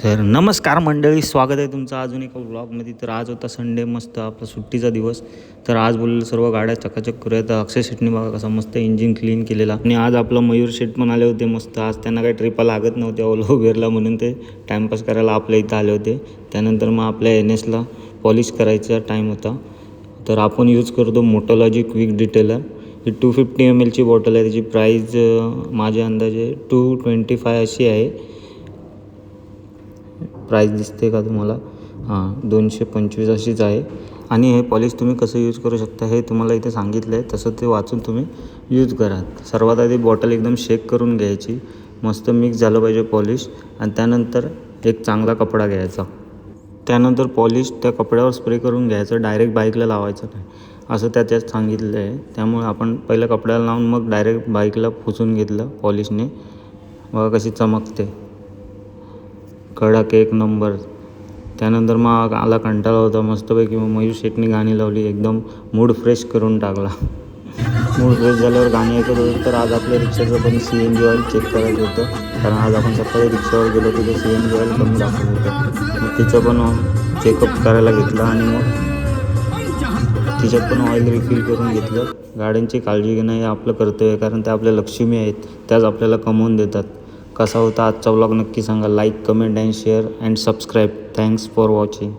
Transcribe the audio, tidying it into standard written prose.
तर नमस्कार मंडळी, स्वागत आहे तुमचं अजून एका व्लॉगमध्ये. तर आज होता संडे, मस्त आपला सुट्टीचा दिवस. तर आज बोललेलं सर्व गाड्या चकाचक करूया. तर अक्षय शेटने बघा कसं मस्त इंजिन क्लीन केलेला. आणि आज आपलं मयूर शेट पण आले होते मस्त. आज त्यांना काही ट्रिपा लागत नव्हत्या ओला उबेरला, म्हणून ते टाईमपास करायला आपल्या इथं आले होते. त्यानंतर मग आपल्या NSला पॉलिश करायचा टाईम होता. तर आपण यूज करतो मोटोलॉजी क्विक डिटेलर. ही 250 ml बॉटल आहे. त्याची प्राईज माझ्या अंदाजे 225 अशी आहे. प्राईस दिसते का तुम्हाला? हां, 225 अशीच आहे. आणि हे पॉलिश तुम्ही कसं यूज करू शकता हे तुम्हाला इथे सांगितलं आहे, तसं ते वाचून तुम्ही यूज करा. सर्वात आधी बॉटल एकदम शेक करून घ्यायची, मस्त मिक्स झालं पाहिजे पॉलिश. आणि त्यानंतर एक चांगला कपडा घ्यायचा. त्यानंतर पॉलिश त्या कपड्यावर स्प्रे करून घ्यायचं, डायरेक्ट बाईकला लावायचं नाही असं त्यात सांगितलं आहे. त्यामुळे आपण पहिलं कपड्याला लावून मग डायरेक्ट बाईकला पुसून घेतलं पॉलिशने. बघा कशी चमकते, कडक एक नंबर. त्यानंतर मग आला कंटाळा होता मस्तपैकी, मग मयूर शेटनी गाणी लावली, एकदम मूड फ्रेश करून टाकला. मूड फ्रेश झाल्यावर गाणी ऐकत होतं. तर आज आपल्या रिक्षाचं पण CNG ऑइल चेक करायचं होतं, कारण आज आपण सकाळी रिक्षावर गेलो तिथे CNG ऑइल कमी दाखवत होतं. मग तिचं पण चेकअप करायला घेतलं आणि मग तिच्यात पण ऑइल रिफिल करून घेतलं. गाड्यांची काळजी घेणं हे आपलं कर्तव्य आहे, कारण त्या आपल्या लक्ष्मी आहेत, त्याच आपल्याला कमवून देतात. कसा होता आजचा व्लॉग नक्की सांगा. Like, comment and share and subscribe. Thanks for watching.